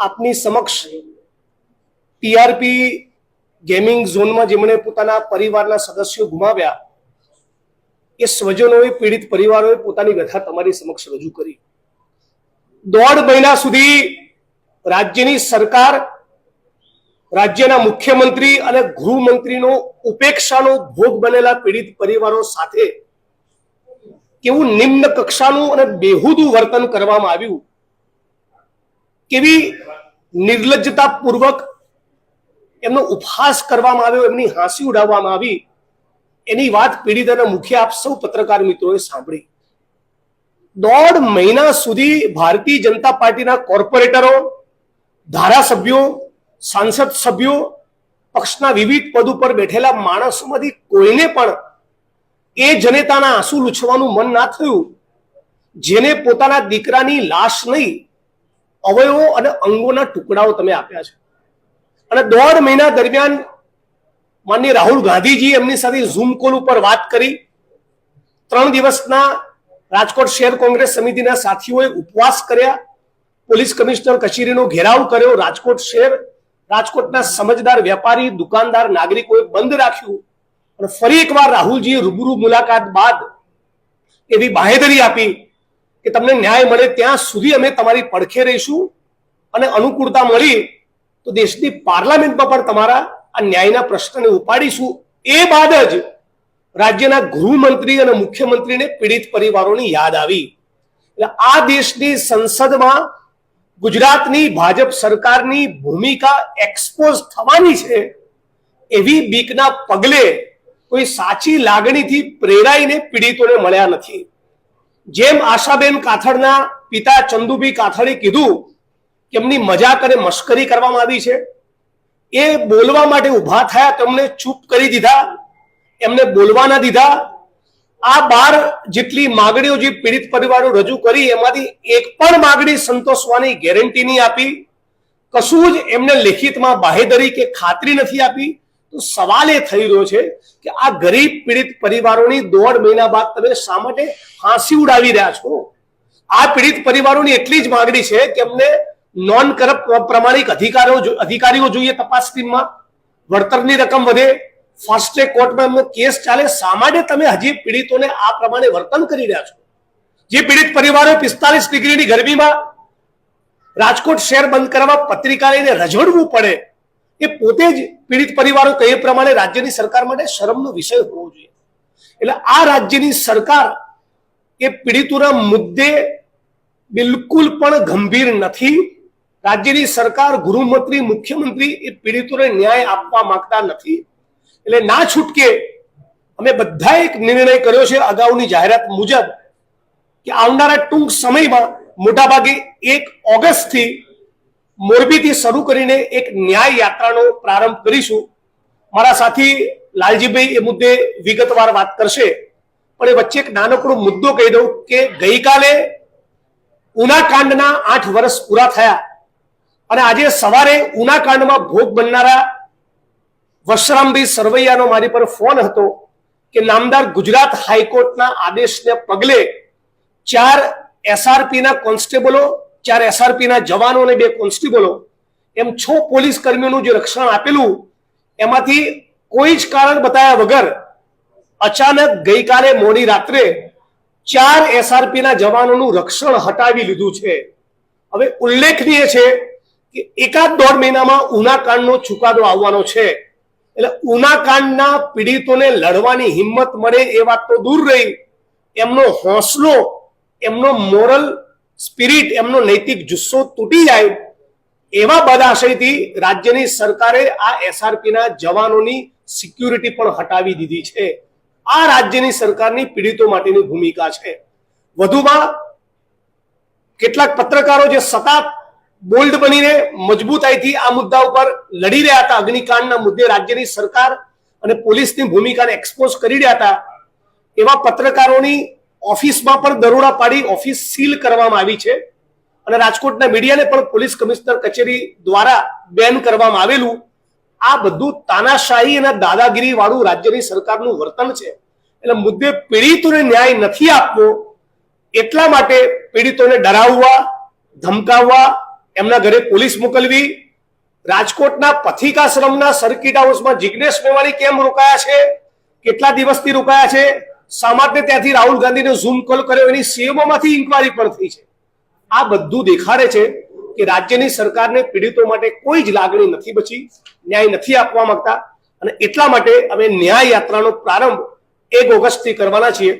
આપની સમક્ષ TRP gaming ઝોનમાં જેમણે પોતાના પરિવારના સદસ્યો ગુમાવ્યા એ સ્વજનોએ, પીડિત પરિવારોએ પોતાની વ્યથા તમારી સમક્ષ રજૂ કરી। 1.5 મહિના સુધી રાજ્યની સરકાર, રાજ્યના મુખ્યમંત્રી અને ગૃહમંત્રીનો ઉપેક્ષાનો ભોગ બનેલા પીડિત પરિવારો સાથે કેવું નિમ્ન કક્ષાનું અને બેહુદું વર્તન કરવામાં આવ્યું, કેવી નિર્લજ્જતાપૂર્વક એમનો ઉપહાસ કરવામાં આવ્યો, એમની હાંસી ઉડાવવામાં આવી, એની વાત પીડિત અને મુખ્ય આપ સૌ પત્રકાર મિત્રોએ સાંભળી। 1.5 મહિના સુધી ભારતીય જનતા પાર્ટીના કોર્પોરેટરો, ધારાસભ્યો, સાંસદ સભ્યો, પક્ષના વિવિધ પદ ઉપર બેઠેલા માણસોમાંથી કોઈને પણ એ જનેતાના આંસુ લૂછવાનું મન ના થયું જેને પોતાના દીકરાની લાશ નહીં, અવયવો અને અંગોના ટુકડાઓ તમે આપ્યા છે। અને 1.5 મહિના દરમિયાન માનનીય રાહુલ ગાંધીજી એમની સાથે ઝૂમ કોલ ઉપર વાત કરી। 3 દિવસના રાજકોટ શહેર કોંગ્રેસ સમિતિના સાથીઓએ ઉપવાસ કર્યા, પોલીસ કમિશનર કચેરીનો ઘેરાવ કર્યો, રાજકોટ શહેર, રાજકોટના સમજદાર વેપારી, દુકાનદાર, નાગરિકોએ બંધ રાખ્યું અને ફરી એકવાર રાહુલજીએ રૂબરૂ મુલાકાત બાદ એવી બાહેધરી આપી કે તમને ન્યાય મળે ત્યાં સુધી અમે તમારી પડખે રહીશું અને અનુકૂળતા મળી તો દેશની પાર્લામેન્ટમાં પણ તમારા આ ન્યાયના પ્રશ્નને ઉપાડીશું। એ બાદ જ રાજ્યના ગૃહમંત્રી અને મુખ્યમંત્રીને પીડિત પરિવારોની યાદ આવી। એટલે આ દેશની સંસદમાં ગુજરાતની ભાજપ સરકારની ભૂમિકા એક્સપોઝ થવાની છે એવી બીકના પગલે કોઈ સાચી લાગણીથી પ્રેરાઈને પીડિતોને મળ્યા નથી। જેમ આશાબેન કાથડના પિતા ચંદુભાઈ કાથડે કીધું કે એમની મજાક અને મશ્કરી કરવામાં આવી છે, એ બોલવા માટે ઉભા થયા, તેમને ચૂપ કરી દીધા, એમને બોલવા ના દીધા। આ 12 જેટલી માગણીઓ જે પીડિત પરિવારો રજૂ કરી એમાંથી એક પણ માગણી સંતોષવાની ગેરંટી નહીં આપી, કશું જ એમને લેખિતમાં બાહેધરી કે ખાતરી નથી આપી। તો સવાલ એ થઈ રહ્યો છે કે આ ગરીબ પીડિત પરિવારોની 1.5 મહિના બાદ તમે શા માટે હાંસી ઉડાવી રહ્યા છો? આ પીડિત પરિવારોની એટલી જ માગણી છે કે અમને નોન કરપ્ટ પ્રમાણિક અધિકારીઓ જોઈએ તપાસ ટીમમાં, વળતરની રકમ વધે, ફાસ્ટ ટ્રેક કોર્ટમાં એમનો કેસ ચાલે। શા માટે તમે હજી પીડિતોને આ પ્રમાણે વર્તન કરી રહ્યા છો? જે પીડિત પરિવારો 45 ડિગ્રીની ગરમીમાં રાજકોટ શહેર બંધ કરવા પત્રિકા લઈને રઝળવું પડે, એ પોતે જ પીડિત પરિવારો કહે પ્રમાણે રાજ્યની સરકાર માટે શરમનો વિષય હોવો જોઈએ। એટલે આ રાજ્યની સરકાર એ પીડિતોના મુદ્દે બિલકુલ પણ ગંભીર નથી। રાજ્યની સરકાર, ગૃહમંત્રી, મુખ્યમંત્રી એ પીડિતોને ન્યાય આપવા માંગતા નથી। એટલે ના છૂટકે અમે બધા એક નિર્ણય કર્યો છે અગાઉની જાહેરાત મુજબ કે આવનારા ટૂંક સમયમાં મોટાભાગે 1 ઓગસ્ટથી મોરબીથી શરૂ કરીને એક ન્યાય યાત્રાનો પ્રારંભ કરીશું। મારા સાથી લાલજીભાઈ એ મુદ્દે વિગતવાર વાત કરશે, પણ એ વચ્ચે એક નાનકડો મુદ્દો કહી દઉં કે ગઈકાલે ઉનાકાંડના 8 વર્ષ પૂરા થયા અને આજે સવારે ઉનાકાંડમાં ભોગ બનનારા વશરામભાઈ સરવૈયાનો મારી પર ફોન હતો કે નામદાર ગુજરાત હાઈકોર્ટના આદેશને પગલે 4 એસઆરપીના કોન્સ્ટેબલો, 4 એસઆરપીના જવાનો અને 2 કોન્સ્ટેબલો એમ 6 પોલીસ કર્મીઓનું જે રક્ષણ આપેલું એમાંથી કોઈ જ કારણ બતાવ્યા વગર અચાનક ગઈકાલે મોડી રાત્રે 4 એસઆરપીના જવાનોનું રક્ષણ હટાવી લીધું છે। હવે ઉલ્લેખનીય છે કે 1.5 મહિનામાં ઉનાકાંડનો ચુકાદો આવવાનો છે। એટલે ઉનાકાંડના પીડિતોને લડવાની હિંમત મળે એ વાત તો દૂર રહી, એમનો હોંસલો, એમનો મોરલ સ્પિરિટ, એમનો નૈતિક જુસ્સો તૂટી જાય એવા બદાશયથી રાજ્યની સરકારે આ એસઆરપીના જવાનોની સિક્યુરિટી પણ હટાવી દીધી છે। આ રાજ્યની સરકારની પીડિતો માટેની ભૂમિકા છે। વધુમાં કેટલાક પત્રકારો જે સતત બોલ્ડ બનીને મજબૂતાઈથી આ મુદ્દા ઉપર લડી રહ્યા હતા, અગ્નિકાંડના મુદ્દે રાજ્યની સરકાર અને પોલીસની ભૂમિકાને એક્સપોઝ કરી રહ્યા હતા, એવા પત્રકારોની ઓફિસમાં પણ દરોડા પાડી ઓફિસ સીલ કરવામાં આવી છે અને રાજકોટના મીડિયાને પણ પોલીસ કમિશનર કચેરી દ્વારા બેન કરવામાં આવેલું। આ બધું તાનાશાહી અને દાદાગીરી વાળું રાજ્યની સરકારનું વર્તન છે। એટલે મુદ્દે પીડિતોને ન્યાય નથી આપવો એટલા માટે પીડિતોને ડરાવવા, ધમકાવવા, એમના ઘરે પોલીસ મોકલવી, રાજકોટના પથિકાશ્રમના સર્કિટ હાઉસમાં જિગ્નેશ મેવાણી કેમ રોકાયા છે, કેટલા દિવસથી રોકાયા છે, શા માટે ત્યાંથી રાહુલ ગાંધીને ઝૂમ કોલ કર્યો, એની સીએમઓમાંથી ઇન્કવાયરી પણ થઈ છે. આ બધું દેખાડે છે કે રાજ્યની સરકારને પીડિતો માટે કોઈ જ લાગણી નથી બચી, ન્યાય નથી આપવા માંગતા, અને એટલા માટે અમે ન્યાય યાત્રાનો પ્રારંભ 1 ઓગસ્ટથી કરવાના છીએ.